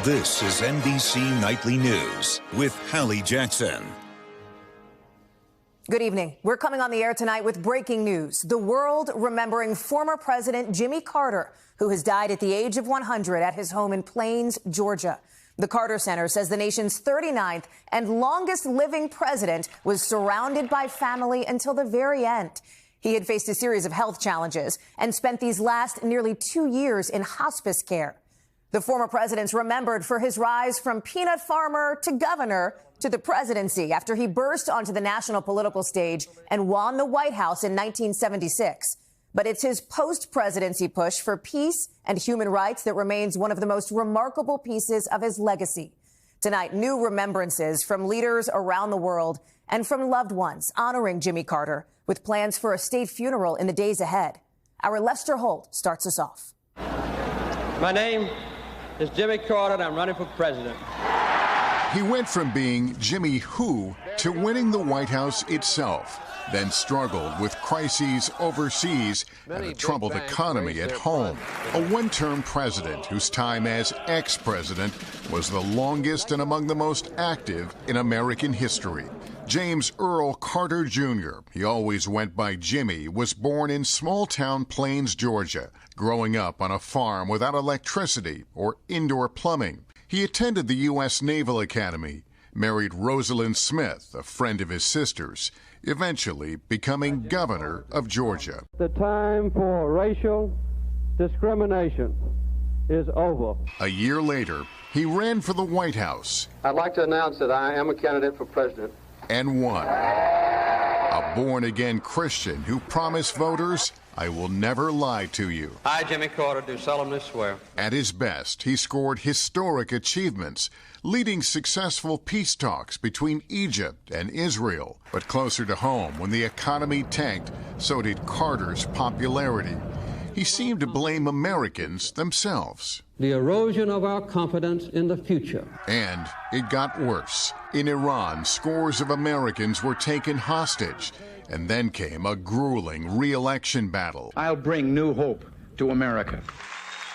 This is NBC Nightly News with Hallie Jackson. Good evening. We're coming on the air tonight with breaking news. The world remembering former President Jimmy Carter, who has died at the age of 100 at his home in Plains, Georgia. The Carter Center says the nation's 39th and longest living president was surrounded by family until the very end. He had faced a series of health challenges and spent these last nearly 2 years in hospice care. The former president's remembered for his rise from peanut farmer to governor to the presidency after he burst onto the national political stage and won the White House in 1976. But it's his post-presidency push for peace and human rights that remains one of the most remarkable pieces of his legacy. Tonight, new remembrances from leaders around the world and from loved ones honoring Jimmy Carter with plans for a state funeral in the days ahead. Our Lester Holt starts us off. My name is Jimmy Carter, and I'm running for president. He went from being Jimmy Who to winning the White House itself, then struggled with crises overseas and a troubled economy at home. A one-term president whose time as ex-president was the longest and among the most active in American history. James Earl Carter Jr., he always went by Jimmy, was born in small-town Plains, Georgia, growing up on a farm without electricity or indoor plumbing. He attended the U.S. Naval Academy, married Rosalind Smith, a friend of his sister's, eventually becoming governor of Georgia. The time for racial discrimination is over. A year later, he ran for the White House. I'd like to announce that I am a candidate for president. And won. A born-again Christian who promised voters, "I will never lie to you." I, Jimmy Carter, do solemnly swear. At his best, he scored historic achievements, leading successful peace talks between Egypt and Israel. But closer to home, when the economy tanked, so did Carter's popularity. He seemed to blame Americans themselves. The erosion of our confidence in the future. And it got worse. In Iran, scores of Americans were taken hostage. And then came a grueling re-election battle. I'll bring new hope to America.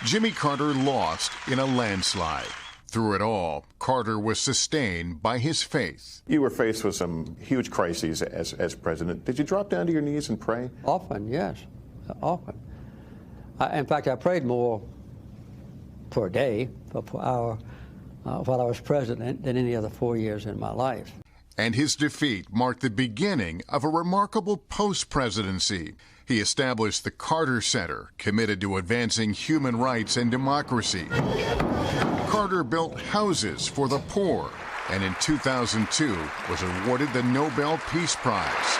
Jimmy Carter lost in a landslide. Through it all, Carter was sustained by his faith. You were faced with some huge crises as president. Did you drop down to your knees and pray? Often, yes, often. In fact, I prayed more per day, per hour, while I was president than any other 4 years in my life. And his defeat marked the beginning of a remarkable post-presidency. He established the Carter Center, committed to advancing human rights and democracy. Carter built houses for the poor, and in 2002 was awarded the Nobel Peace Prize.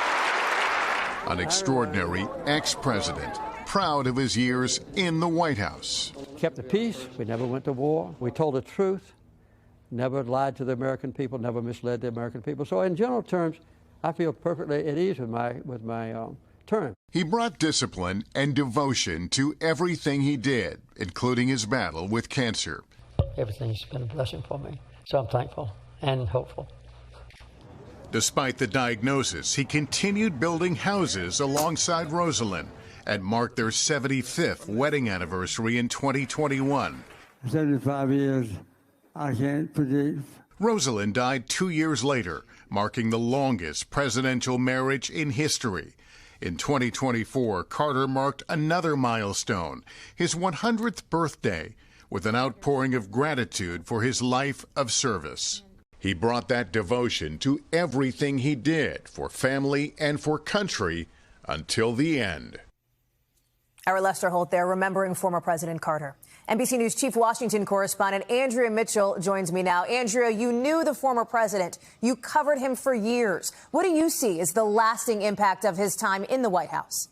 An extraordinary ex-president, proud of his years in the White House. Kept the peace. We never went to war. We told the truth. Never lied to the American people. Never misled the American people. So in general terms, I feel perfectly at ease with my term. He brought discipline and devotion to everything he did, including his battle with cancer. Everything's been a blessing for me. So I'm thankful and hopeful. Despite the diagnosis, he continued building houses alongside Rosalind and marked their 75th wedding anniversary in 2021. 75 years, I can't predict. Rosalind died 2 years later, marking the longest presidential marriage in history. In 2024, Carter marked another milestone, his 100th birthday, with an outpouring of gratitude for his life of service. He brought that devotion to everything he did for family and for country until the end. Our Lester Holt there, remembering former President Carter. NBC News Chief Washington correspondent Andrea Mitchell joins me now. Andrea, you knew the former president. You covered him for years. What do you see as the lasting impact of his time in the White House?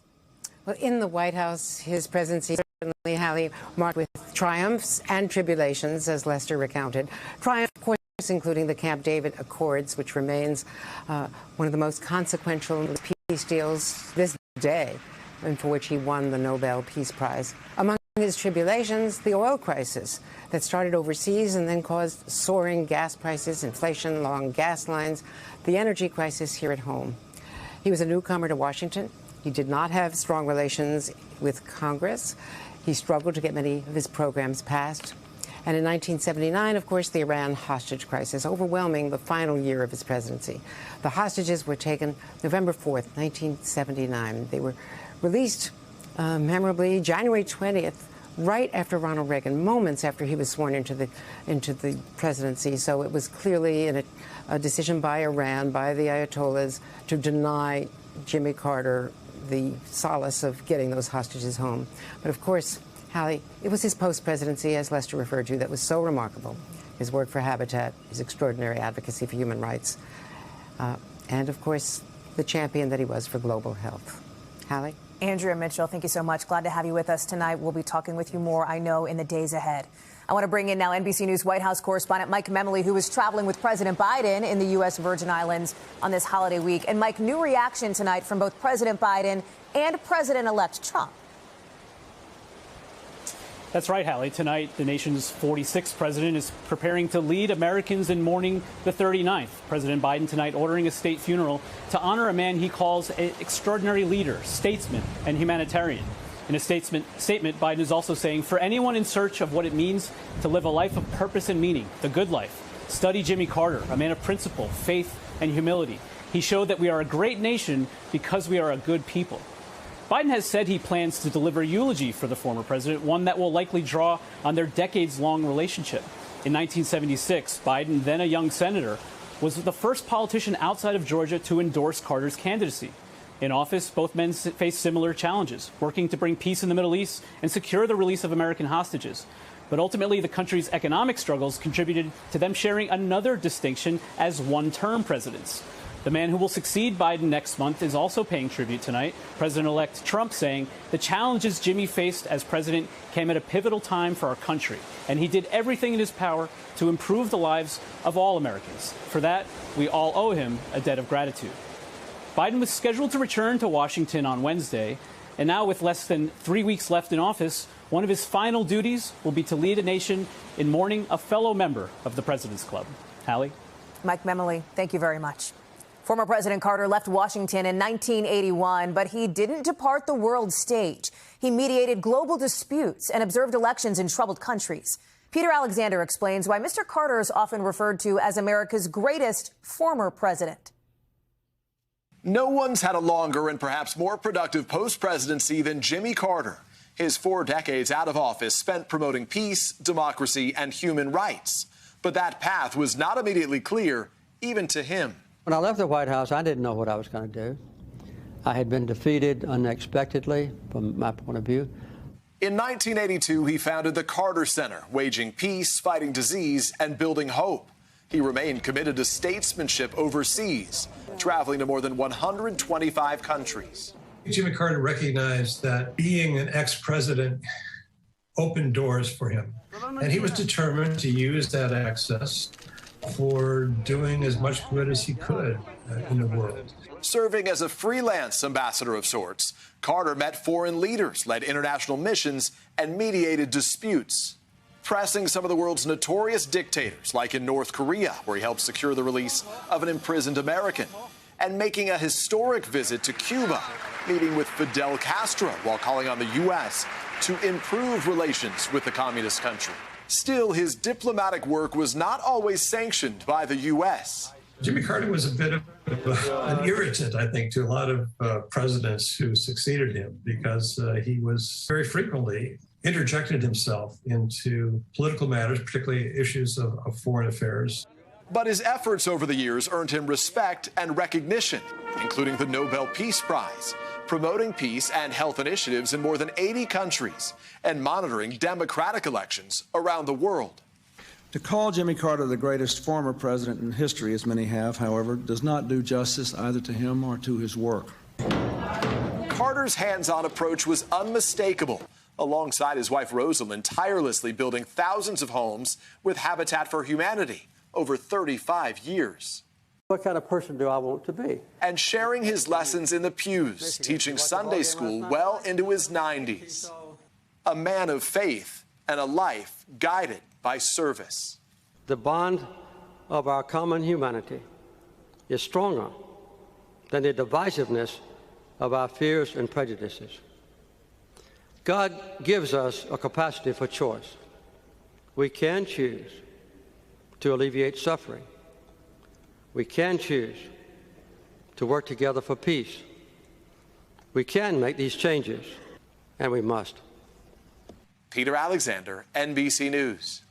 Well, in the White House, his presidency certainly, Hallie, marked with triumphs and tribulations, as Lester recounted. Triumph, of course, including the Camp David Accords, which remains one of the most consequential peace deals this day, and for which he won the Nobel Peace Prize. Among his tribulations, the oil crisis that started overseas and then caused soaring gas prices, inflation along gas lines, the energy crisis here at home. He was a newcomer to Washington. He did not have strong relations with Congress. He struggled to get many of his programs passed. And in 1979, of course, the Iran hostage crisis, overwhelming the final year of his presidency. The hostages were taken November 4th, 1979. They were released memorably January 20th, right after Ronald Reagan, moments after he was sworn into the presidency. So it was clearly a decision by Iran, by the Ayatollahs, to deny Jimmy Carter the solace of getting those hostages home. But of course, Hallie, it was his post-presidency, as Lester referred to, that was so remarkable. His work for Habitat, his extraordinary advocacy for human rights, and of course, the champion that he was for global health. Hallie? Andrea Mitchell, thank you so much. Glad to have you with us tonight. We'll be talking with you more, I know, in the days ahead. I want to bring in now NBC News White House correspondent Mike Memoli, who was traveling with President Biden in the U.S. Virgin Islands on this holiday week. And Mike, new reaction tonight from both President Biden and President-elect Trump. That's right, Hallie. Tonight, the nation's 46th president is preparing to lead Americans in mourning the 39th. President Biden tonight ordering a state funeral to honor a man he calls an extraordinary leader, statesman, and humanitarian. In a statement, Biden is also saying, for anyone in search of what it means to live a life of purpose and meaning, the good life, study Jimmy Carter, a man of principle, faith, and humility. He showed that we are a great nation because we are a good people. Biden has said he plans to deliver a eulogy for the former president, one that will likely draw on their decades-long relationship. In 1976, Biden, then a young senator, was the first politician outside of Georgia to endorse Carter's candidacy. In office, both men faced similar challenges, working to bring peace in the Middle East and secure the release of American hostages. But ultimately, the country's economic struggles contributed to them sharing another distinction as one-term presidents. The man who will succeed Biden next month is also paying tribute tonight. President-elect Trump saying the challenges Jimmy faced as president came at a pivotal time for our country, and he did everything in his power to improve the lives of all Americans. For that, we all owe him a debt of gratitude. Biden was scheduled to return to Washington on Wednesday, and now with less than 3 weeks left in office, one of his final duties will be to lead a nation in mourning a fellow member of the President's Club. Hallie? Mike Memoli, thank you very much. Former President Carter left Washington in 1981, but he didn't depart the world stage. He mediated global disputes and observed elections in troubled countries. Peter Alexander explains why Mr. Carter is often referred to as America's greatest former president. No one's had a longer and perhaps more productive post-presidency than Jimmy Carter. His 4 decades out of office spent promoting peace, democracy, and human rights. But that path was not immediately clear, even to him. When I left the White House, I didn't know what I was going to do. I had been defeated unexpectedly, from my point of view. In 1982, he founded the Carter Center, waging peace, fighting disease, and building hope. He remained committed to statesmanship overseas, traveling to more than 125 countries. Jimmy Carter recognized that being an ex-president opened doors for him, and he was determined to use that access for doing as much good as he could in the world. Serving as a freelance ambassador of sorts, Carter met foreign leaders, led international missions, and mediated disputes, pressing some of the world's notorious dictators, like in North Korea, where he helped secure the release of an imprisoned American, and making a historic visit to Cuba, meeting with Fidel Castro while calling on the U.S. to improve relations with the communist country. Still, his diplomatic work was not always sanctioned by the U.S. Jimmy Carter was a bit of an irritant, I think, to a lot of presidents who succeeded him, because he was very frequently interjected himself into political matters, particularly issues of foreign affairs. But his efforts over the years earned him respect and recognition, including the Nobel Peace Prize, promoting peace and health initiatives in more than 80 countries, and monitoring democratic elections around the world. To call Jimmy Carter the greatest former president in history, as many have, however, does not do justice either to him or to his work. Carter's hands-on approach was unmistakable, alongside his wife Rosalind tirelessly building thousands of homes with Habitat for Humanity over 35 years. What kind of person do I want to be? And sharing his lessons in the pews, teaching Sunday school well into his 90s. A man of faith and a life guided by service. The bond of our common humanity is stronger than the divisiveness of our fears and prejudices. God gives us a capacity for choice. We can choose to alleviate suffering. We can choose to work together for peace. We can make these changes, and we must. Peter Alexander, NBC News.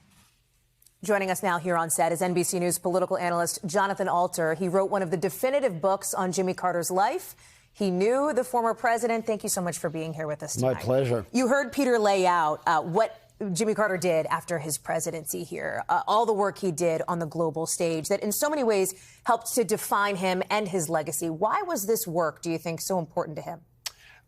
Joining us now here on set is NBC News political analyst Jonathan Alter. He wrote one of the definitive books on Jimmy Carter's life. He knew the former president. Thank you so much for being here with us tonight. My pleasure. You heard Peter lay out what Jimmy Carter did after his presidency here, all the work he did on the global stage that in so many ways helped to define him and his legacy. Why was this work, do you think, so important to him?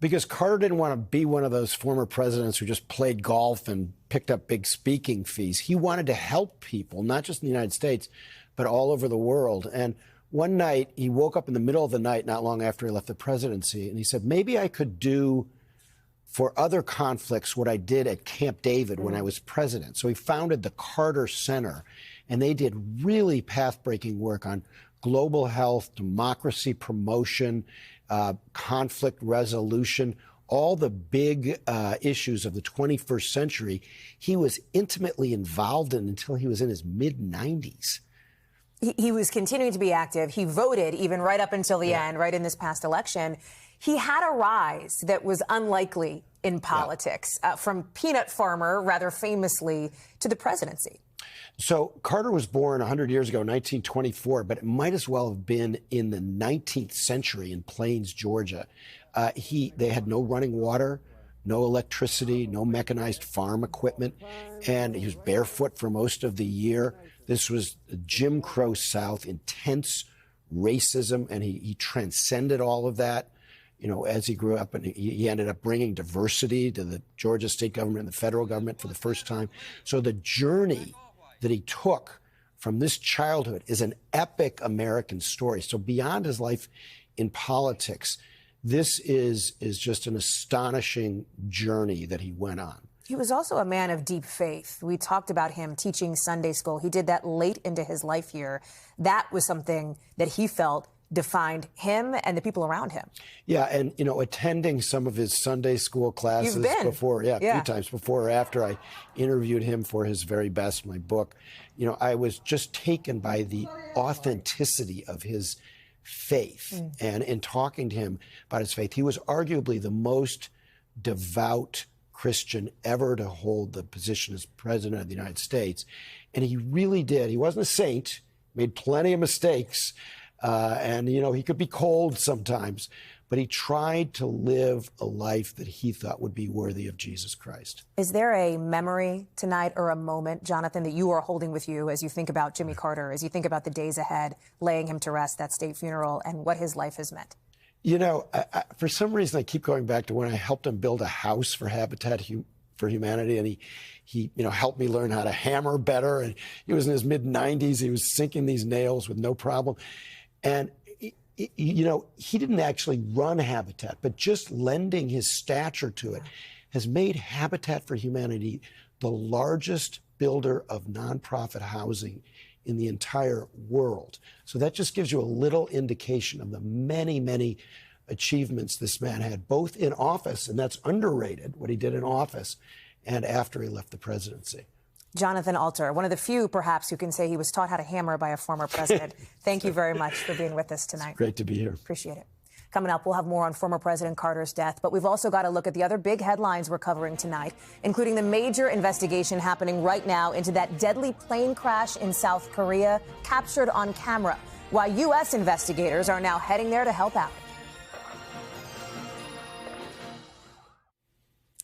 Because Carter didn't want to be one of those former presidents who just played golf and picked up big speaking fees. He wanted to help people, not just in the United States, but all over the world. And one night, he woke up in the middle of the night, not long after he left the presidency, and he said, maybe I could do for other conflicts what I did at Camp David when I was president. So he founded the Carter Center, and they did really path-breaking work on global health, democracy promotion, conflict resolution, all the big issues of the 21st century. He was intimately involved in until he was in his mid-90s. He was continuing to be active. He voted even right up until the end, right in this past election. He had a rise that was unlikely in politics, from peanut farmer, rather famously, to the presidency. So Carter was born 100 years ago, 1924, but it might as well have been in the 19th century in Plains, Georgia. They had no running water, no electricity, no mechanized farm equipment, and he was barefoot for most of the year. This was the Jim Crow South, intense racism, and he transcended all of that. You know, as he grew up, and he ended up bringing diversity to the Georgia state government and the federal government for the first time. So the journey that he took from this childhood is an epic American story. So beyond his life in politics, this is just an astonishing journey that he went on. He was also a man of deep faith. We talked about him teaching Sunday school. He did that late into his life here. That was something that he felt defined him and the people around him. Yeah, and, you know, attending some of his Sunday school classes before, a few times before or after I interviewed him for his very best, my book, you know, I was just taken by the authenticity of his faith. And in talking to him about his faith, he was arguably the most devout Christian ever to hold the position as president of the United States. And he really did. He wasn't a saint, made plenty of mistakes. And, you know, he could be cold sometimes, but he tried to live a life that he thought would be worthy of Jesus Christ. Is there a memory tonight or a moment, Jonathan, that you are holding with you as you think about Jimmy Carter, as you think about the days ahead, laying him to rest, that state funeral, and what his life has meant? You know, for some reason, I keep going back to when I helped him build a house for Habitat for Humanity, and he you know, helped me learn how to hammer better. And he was in his mid-90s. He was sinking these nails with no problem. And, you know, he didn't actually run Habitat, but just lending his stature to it has made Habitat for Humanity the largest builder of nonprofit housing in the entire world. So that just gives you a little indication of the many, many achievements this man had, both in office, and that's underrated, what he did in office, and after he left the presidency. Jonathan Alter, one of the few, perhaps, who can say he was taught how to hammer by a former president. Thank you very much for being with us tonight. It's great to be here. Appreciate it. Coming up, we'll have more on former President Carter's death, but we've also got to look at the other big headlines we're covering tonight, including the major investigation happening right now into that deadly plane crash in South Korea, captured on camera, why U.S. investigators are now heading there to help out.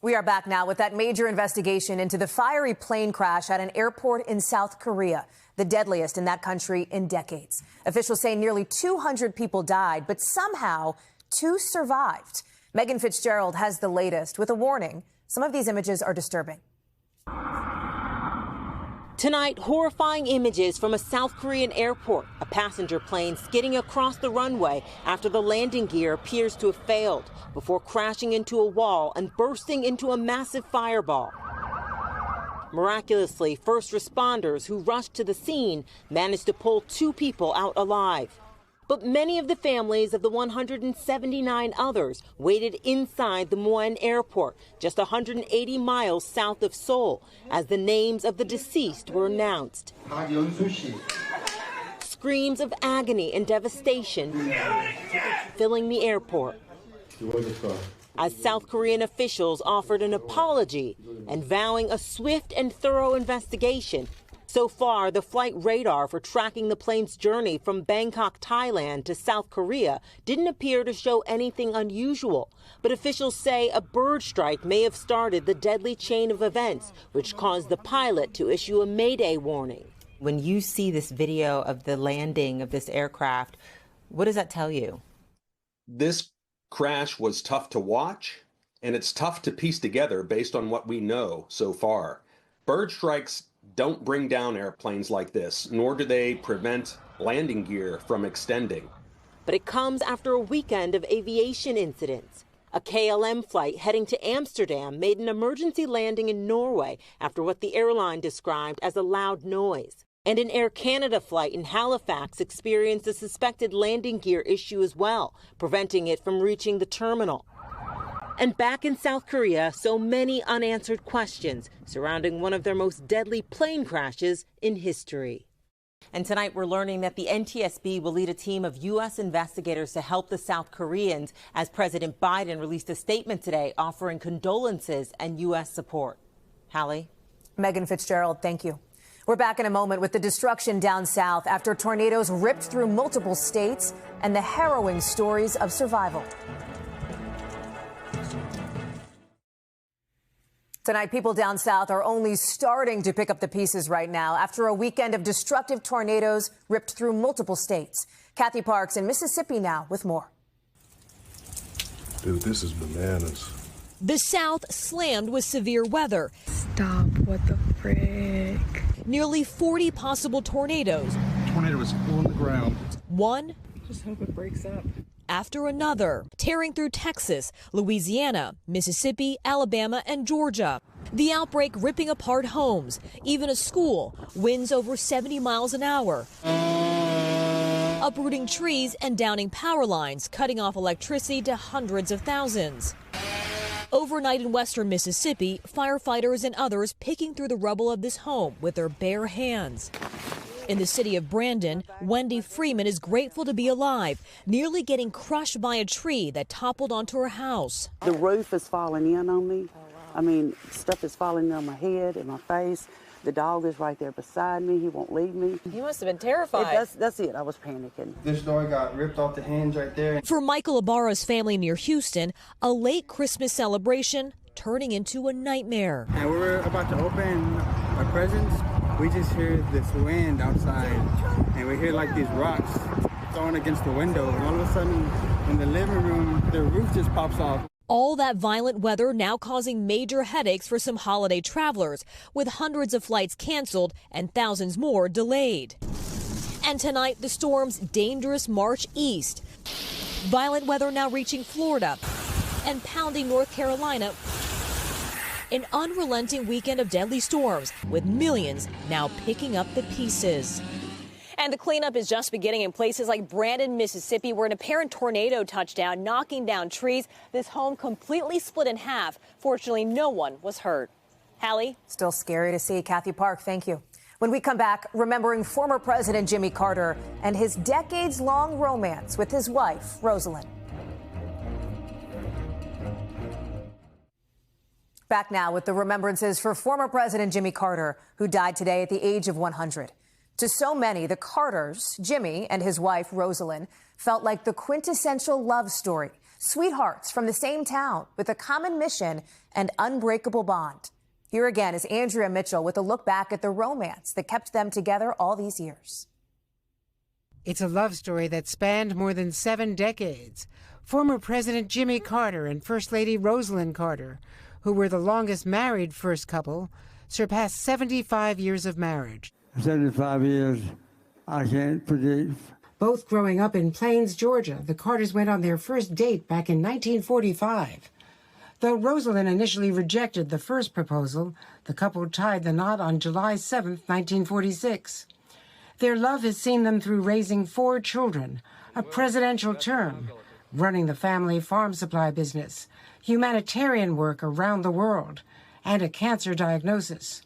We are back now with that major investigation into the fiery plane crash at an airport in South Korea, the deadliest in that country in decades. Officials say nearly 200 people died, but somehow 2 survived. Megan Fitzgerald has the latest with a warning. Some of these images are disturbing. Tonight, horrifying images from a South Korean airport, a passenger plane skidding across the runway after the landing gear appears to have failed before crashing into a wall and bursting into a massive fireball. Miraculously, first responders who rushed to the scene managed to pull 2 people out alive. But many of the families of the 179 others waited inside the Muan airport, just 180 miles south of Seoul, as the names of the deceased were announced. Screams of agony and devastation filling the airport, as South Korean officials offered an apology and vowing a swift and thorough investigation. So far, the flight radar for tracking the plane's journey from Bangkok, Thailand to South Korea didn't appear to show anything unusual. But officials say a bird strike may have started the deadly chain of events, which caused the pilot to issue a mayday warning. When you see this video of the landing of this aircraft, what does that tell you? This crash was tough to watch, and it's tough to piece together based on what we know so far. Bird strikes don't bring down airplanes like this, nor do they prevent landing gear from extending. But it comes after a weekend of aviation incidents. A KLM flight heading to Amsterdam made an emergency landing in Norway after what the airline described as a loud noise. And an Air Canada flight in Halifax experienced a suspected landing gear issue as well, preventing it from reaching the terminal. And back in South Korea, so many unanswered questions surrounding one of their most deadly plane crashes in history. And tonight we're learning that the NTSB will lead a team of U.S. investigators to help the South Koreans as President Biden released a statement today offering condolences and U.S. support. Hallie? Megan Fitzgerald, thank you. We're back in a moment with the destruction down south after tornadoes ripped through multiple states and the harrowing stories of survival. Tonight, people down south are only starting to pick up the pieces right now after a weekend of destructive tornadoes ripped through multiple states. Kathy Parks in Mississippi now with more. Dude, this is bananas. The South slammed with severe weather. Stop, what the frick? Nearly 40 possible tornadoes. The tornado was on the ground. One. Just hope it breaks up. After another, tearing through Texas, Louisiana, Mississippi, Alabama, and Georgia. The outbreak ripping apart homes, even a school, winds over 70 miles an hour. Uprooting trees and downing power lines, cutting off electricity to hundreds of thousands. Overnight in western Mississippi, firefighters and others picking through the rubble of this home with their bare hands. In the city of Brandon, Wendy Freeman is grateful to be alive, nearly getting crushed by a tree that toppled onto her house. The roof is falling in on me. I mean, stuff is falling on my head and my face. The dog is right there beside me. He won't leave me. You must have been terrified. That's it. I was panicking. This door got ripped off the hinge right there. For Michael Ibarra's family near Houston, a late Christmas celebration turning into a nightmare. And we were about to open our presents. We just hear this wind outside, and we hear like these rocks thrown against the window. And all of a sudden, in the living room, the roof just pops off. All that violent weather now causing major headaches for some holiday travelers, with hundreds of flights canceled and thousands more delayed. And tonight, the storm's dangerous march east. Violent weather now reaching Florida and pounding North Carolina. An unrelenting weekend of deadly storms, with millions now picking up the pieces. And the cleanup is just beginning in places like Brandon, Mississippi, where an apparent tornado touched down, knocking down trees. This home completely split in half. Fortunately, no one was hurt. Hallie? Still scary to see. Kathy Park, thank you. When we come back, remembering former President Jimmy Carter and his decades-long romance with his wife, Rosalind. Back now with the remembrances for former President Jimmy Carter, who died today at the age of 100. To so many, the Carters, Jimmy and his wife, Rosalind, felt like the quintessential love story. Sweethearts from the same town with a common mission and unbreakable bond. Here again is Andrea Mitchell with a look back at the romance that kept them together all these years. It's a love story that spanned more than 7 decades. Former President Jimmy Carter and First Lady Rosalind Carter, who were the longest married first couple, surpassed 75 years of marriage. 75 years, I can't predict. Both growing up in Plains, Georgia, the Carters went on their first date back in 1945. Though Rosalind initially rejected the first proposal, the couple tied the knot on July 7, 1946. Their love has seen them through raising 4 children, a presidential term, running the family farm supply business, humanitarian work around the world, and a cancer diagnosis.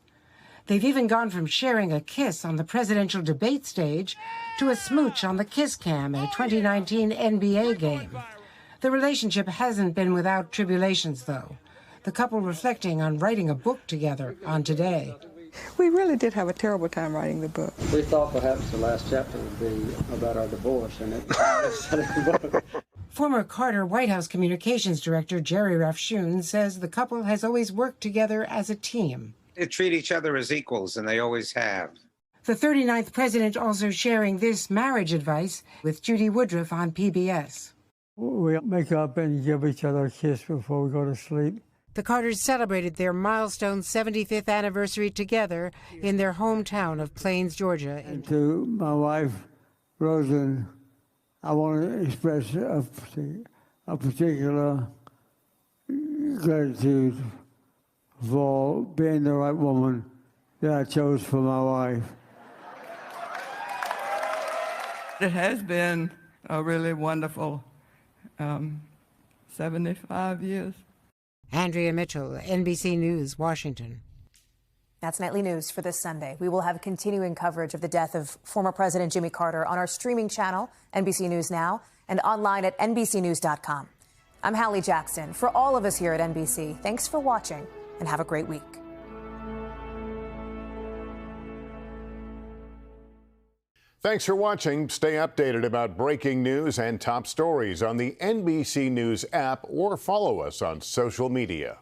They've even gone from sharing a kiss on the presidential debate stage to a smooch on the kiss cam at a 2019 NBA game. The relationship hasn't been without tribulations, though. The couple reflecting on writing a book together on Today. We really did have a terrible time writing the book. We thought perhaps the last chapter would be about our divorce, and it Former Carter White House Communications Director Jerry Rafshoon says the couple has always worked together as a team. They treat each other as equals, and they always have. The 39th president also sharing this marriage advice with Judy Woodruff on PBS. We make up and give each other a kiss before we go to sleep. The Carters celebrated their milestone 75th anniversary together in their hometown of Plains, Georgia. And to my wife, Rosen, I want to express a particular gratitude for being the right woman that I chose for my wife. It has been a really wonderful 75 years. Andrea Mitchell, NBC News, Washington. That's Nightly News for this Sunday. We will have continuing coverage of the death of former President Jimmy Carter on our streaming channel, NBC News Now, and online at NBCnews.com. I'm Hallie Jackson. For all of us here at NBC, thanks for watching and have a great week. Thanks for watching. Stay updated about breaking news and top stories on the NBC News app or follow us on social media.